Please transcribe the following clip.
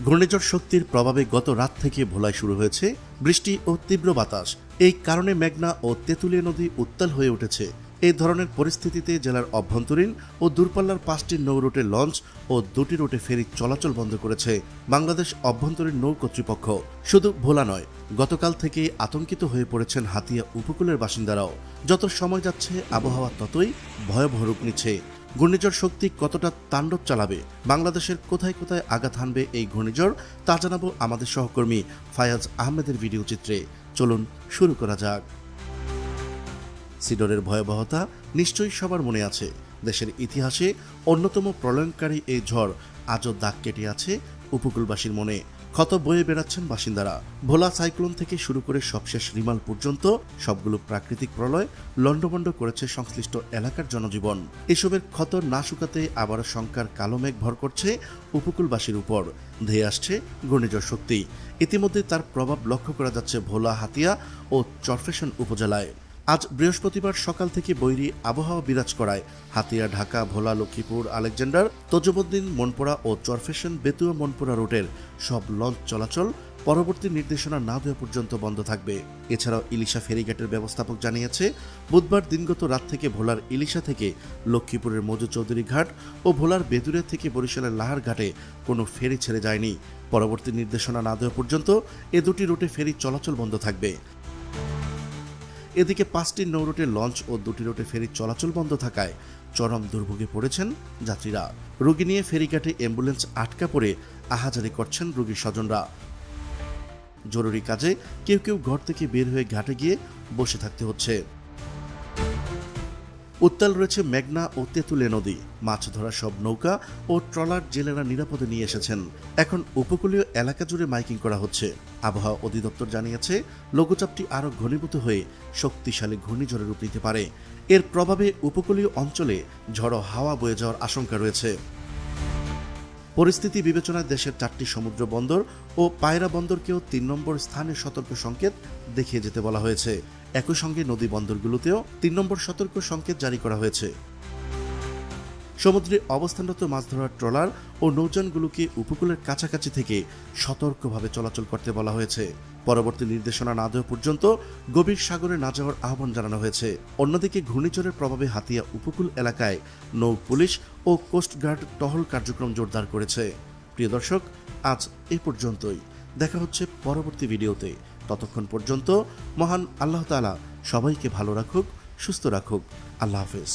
ঘূর্ণিঝড় শক্তির প্রভাবে গত রাত থেকে ভোলায় শুরু হয়েছে বৃষ্টি ও তীব্র বাতাস। এই কারণে মেঘনা ও তেঁতুলিয়া নদী উত্তাল হয়ে উঠেছে। এই ধরনের পরিস্থিতিতে জেলার অভ্যন্তরীণ ও দূরপাল্লার 5টি নৌ রুটে লঞ্চ ও 2টি রুটে ফেরি চলাচল বন্ধ করেছে বাংলাদেশ অভ্যন্তরীণ নৌ কর্তৃপক্ষ। শুধু ভোলা নয়, গতকাল থেকে আতঙ্কিত হয়ে পড়েছেন হাতিয়া উপকূলের বাসিন্দারাও। যত সময় যাচ্ছে আবহাওয়া ততই ভয়াবহ রূপ নিচ্ছে। ঘূর্ণিঝড় শক্তি কতটা তাণ্ডব চালাবে, বাংলাদেশের কোথায় কোথায় আঘাত হানবে এই ঘূর্ণিঝড়, তা জানাবো আমাদের সহকর্মী ফায়াজ আহমেদের ভিডিও চিত্রে। চলুন শুরু করা যাক। সিডরের ভয়াবহতা নিশ্চয়ই সবার মনে আছে। দেশের ইতিহাসে অন্যতম প্রলয়ঙ্কারী এই ঝড় আজও দাগ কেটে আছে উপকূলবাসীর মনে। ক্ষত বয়ে বেড়াচ্ছেন বাসিন্দারা। ভোলা সাইক্লোন থেকে শুরু করে সবশেষ রিমাল পর্যন্ত সবগুলো প্রাকৃতিক প্রলয় লণ্ডভণ্ড করেছে সংশ্লিষ্ট এলাকার জনজীবন। এসবের ক্ষত না শুকাতে আবারও শঙ্কার কালো মেঘ ভর করছে উপকূলবাসীর উপর। ধেয়ে আসছে ঘূর্ণিঝড় শক্তি। ইতিমধ্যে তার প্রভাব লক্ষ্য করা যাচ্ছে ভোলা, হাতিয়া ও চরফ্যাশন উপজেলায়। আজ বৃহস্পতিবার সকাল থেকে বৈরী আবহাওয়া বিরাজ করায় হাতিয়া, ঢাকা, ভোলা, লক্ষ্মীপুর, আলেকজান্ডার, তজুমুদ্দিন, মনপুরা ও চরফ্যাশন বেতুয়া মনপুরা রুটের সব লঞ্চ চলাচল পরবর্তী নির্দেশনা না দেওয়া পর্যন্ত বন্ধ থাকবে। এছাড়াও ইলিশা ফেরিঘাটের ব্যবস্থাপক জানিয়েছে, বুধবার দিনগত রাত থেকে ভোলার ইলিশা থেকে লক্ষ্মীপুরের মজু চৌধুরী ঘাট ও ভোলার বেদুরিয়া থেকে বরিশালের লাহার ঘাটে কোনো ফেরি ছেড়ে যায়নি। পরবর্তী নির্দেশনা না দেওয়া পর্যন্ত এ দুটি রুটে ফেরি চলাচল বন্ধ থাকবে। এদিকে 5টি নৌ রুটে লঞ্চ ও 2টি রুটে ফেরি চলাচল বন্ধ থাকায় চরম দুর্ভোগে পড়েছেন যাত্রীরা। রোগী নিয়ে ফেরিঘাটে অ্যাম্বুলেন্স আটকা পড়ে আহাজারি করছেন রোগীর স্বজনরা। জরুরি কাজে কেউ কেউ ঘর থেকে বের হয়ে ঘাটে গিয়ে বসে থাকতে হচ্ছে। উত্তাল রয়েছে মেঘনা ও তেঁতুলিয়া নদী। মাছ ধরা সব নৌকা ও ট্রলার জেলেরা নিরাপদে নিয়ে এসেছেন। এখন উপকূলীয় এলাকা জুড়ে মাইকিং করা হচ্ছে। আবহাওয়া অধিদপ্তর জানিয়েছে, লঘুচাপটি আরও ঘনীভূত হয়ে শক্তিশালী ঘূর্ণিঝড়ের রূপ নিতে পারে। এর প্রভাবে উপকূলীয় অঞ্চলে ঝড়ো হাওয়া বয়ে যাওয়ার আশঙ্কা রয়েছে। পরিস্থিতি বিবেচনায় দেশের 4টি সমুদ্র বন্দর ও পায়রা বন্দরকেও 3 নম্বর স্থানে সতর্ক সংকেত দেখিয়ে যেতে বলা হয়েছে। একই সঙ্গে নদী বন্দরগুলোতেও 3 নম্বর সতর্ক সংকেত জারি করা হয়েছে। সমুদ্রে অবস্থানরত মাছ ধরার ট্রলার ও নৌযানগুলোকে উপকূলের কাছাকাছি থেকে সতর্কভাবে চলাচল করতে বলা হয়েছে। পরবর্তী নির্দেশনা না দেওয়া পর্যন্ত গভীর সাগরে না যাওয়ার আহ্বান জানানো হয়েছে। অন্যদিকে ঘূর্ণিঝড়ের প্রভাবে হাতিয়া উপকূল এলাকায় নৌ পুলিশ ও কোস্টগার্ড টহল কার্যক্রম জোরদার করেছে। প্রিয় দর্শক, আজ এই পর্যন্তই। দেখা হচ্ছে পরবর্তী ভিডিওতে। ততক্ষণ পর্যন্ত মহান আল্লাহ তাআলা সবাইকে ভালো রাখুক, সুস্থ রাখুক। আল্লাহ হাফেজ।